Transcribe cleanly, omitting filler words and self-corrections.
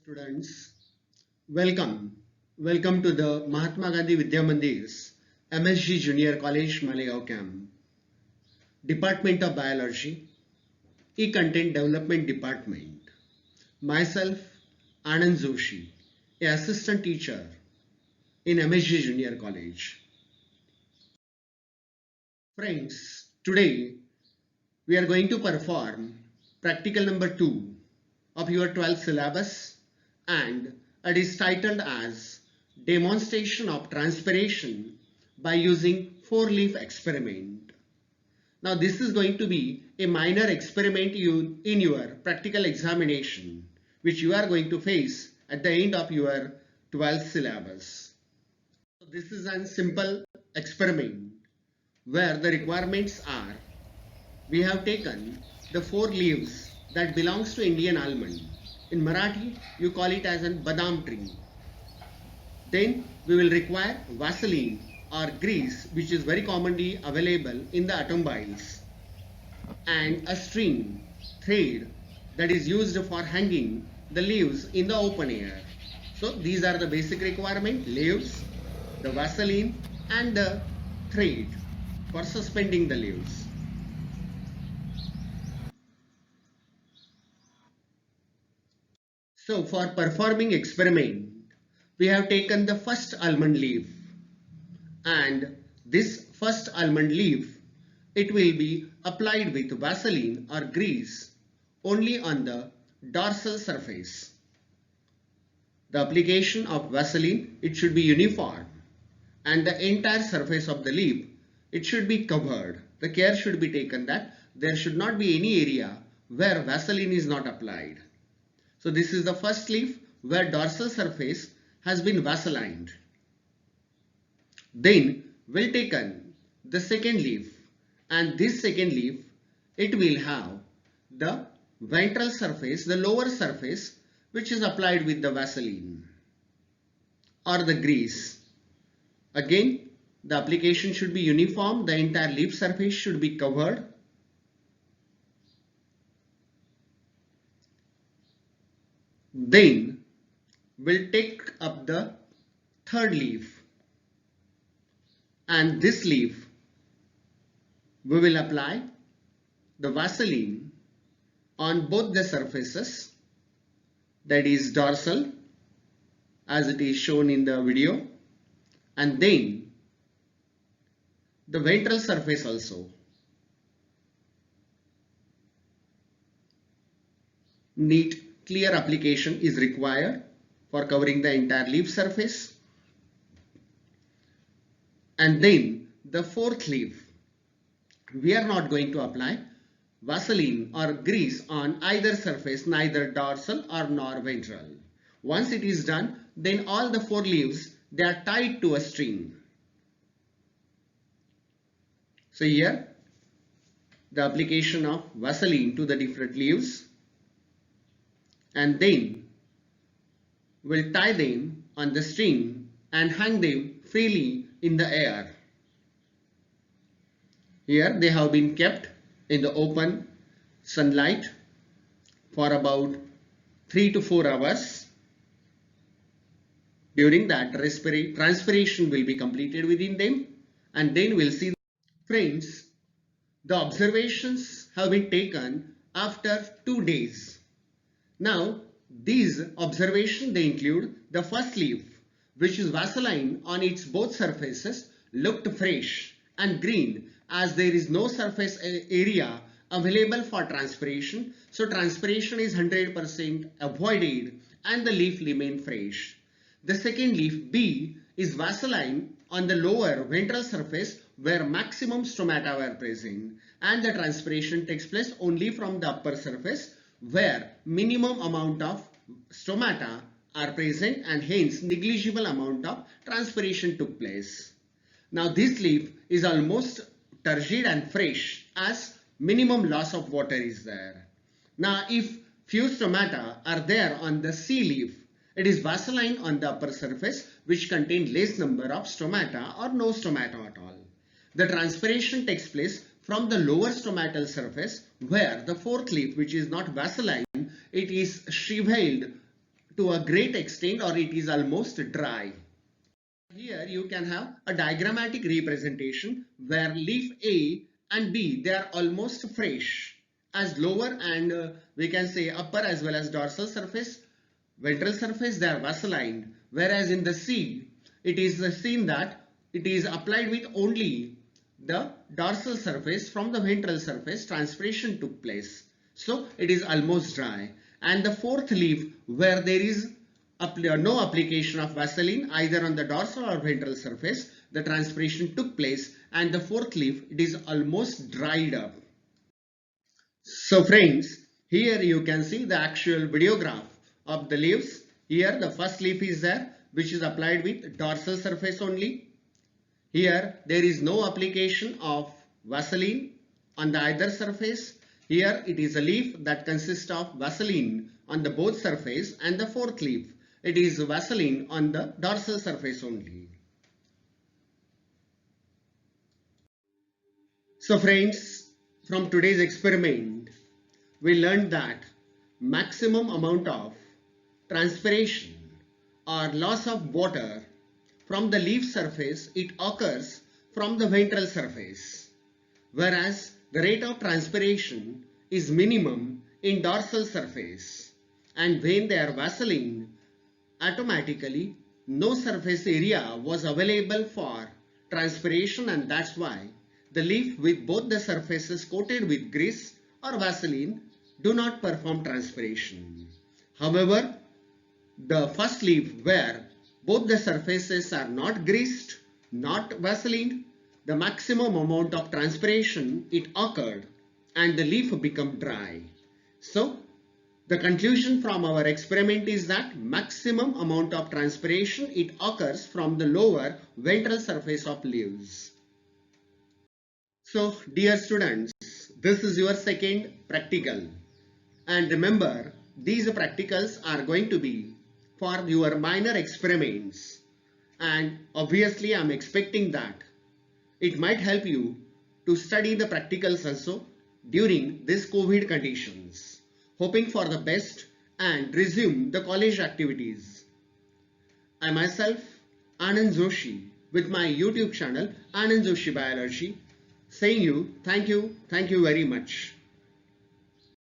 Students, welcome. Welcome to the Mahatma Gandhi Vidya Mandir's MSG Junior College Malegaon Camp. Department of Biology, E-Content Development Department. Myself, Anand Joshi, a assistant teacher in MSG Junior College. Friends, today we are going to perform practical number 2 of your 12th syllabus, and it is titled as Demonstration of Transpiration by using four-leaf experiment. Now this is going to be a minor experiment in your practical examination which you are going to face at the end of your 12th syllabus. So this is a simple experiment where the requirements are: we have taken the four leaves that belongs to Indian almond. In Marathi, you call it as a badam tree. Then we will require Vaseline or grease, which is very commonly available in the automobiles, and a string, thread, that is used for hanging the leaves in the open air. So these are the basic requirements: leaves, the Vaseline, and the thread for suspending the leaves. So for performing experiment, we have taken the first almond leaf, and this first almond leaf, it will be applied with Vaseline or grease only on the dorsal surface. The application of Vaseline, it should be uniform, and the entire surface of the leaf, it should be covered. The care should be taken that there should not be any area where Vaseline is not applied. So this is the first leaf where dorsal surface has been vaselined. Then we'll taken the second leaf, and this second leaf, it will have the ventral surface, the lower surface, which is applied with the Vaseline or the grease. Again, the application should be uniform, the entire leaf surface should be covered. Then we'll take up the third leaf, and this leaf we will apply the Vaseline on both the surfaces, that is dorsal as it is shown in the video, and then the ventral surface also. Neat clear application is required for covering the entire leaf surface. And then the fourth leaf, we are not going to apply Vaseline or grease on either surface, neither dorsal or nor ventral. Once it is done, then all the four leaves, they are tied to a string. So here the application of Vaseline to the different leaves, and then we'll tie them on the string and hang them freely in the air. Here they have been kept in the open sunlight for about 3 to 4 hours. During that, transpiration will be completed within them, and then we'll see. Friends, the observations have been taken after 2 days. Now these observations, they include the first leaf, which is Vaseline on its both surfaces, looked fresh and green as there is no surface area available for transpiration. So transpiration is 100% avoided and the leaf remained fresh. The second leaf, B, is Vaseline on the lower ventral surface where maximum stomata were present, and the transpiration takes place only from the upper surface where minimum amount of stomata are present, and hence negligible amount of transpiration took place. Now this leaf is almost turgid and fresh as minimum loss of water is there. Now if few stomata are there on the C leaf, it is Vaseline on the upper surface which contain less number of stomata or no stomata at all. The transpiration takes place from the lower stomatal surface where the fourth leaf, which is not Vaseline, it is shriveled to a great extent or it is almost dry. Here you can have a diagrammatic representation where leaf A and B, they are almost fresh, as lower and we can say upper as well as dorsal surface, ventral surface, they are vasculined, whereas in the seed it is seen that it is applied with only the dorsal surface. From the ventral surface transpiration took place, so it is almost dry. And the fourth leaf where there is no application of Vaseline either on the dorsal or ventral surface, the transpiration took place, and the fourth leaf, it is almost dried up. So friends, here you can see the actual videograph of the leaves. Here the first leaf is there, which is applied with dorsal surface only. Here there is no application of Vaseline on the either surface. Here it is a leaf that consists of Vaseline on the both surface, and the fourth leaf, it is Vaseline on the dorsal surface only. So friends, from today's experiment, we learned that maximum amount of transpiration or loss of water from the leaf surface, it occurs from the ventral surface, whereas the rate of transpiration is minimum in dorsal surface, and when they are Vaseline, automatically no surface area was available for transpiration, and that's why the leaf with both the surfaces coated with grease or Vaseline do not perform transpiration. However, the first leaf where both the surfaces are not greased, not Vaseline, the maximum amount of transpiration it occurred and the leaf become dry. So the conclusion from our experiment is that maximum amount of transpiration it occurs from the lower ventral surface of leaves. So dear students, this is your second practical, and remember these practicals are going to be for your minor experiments, and obviously I am expecting that it might help you to study the practicals also during these COVID conditions, hoping for the best and resume the college activities. I myself, Anand Joshi, with my YouTube channel Anand Joshi Biology, saying you thank you very much.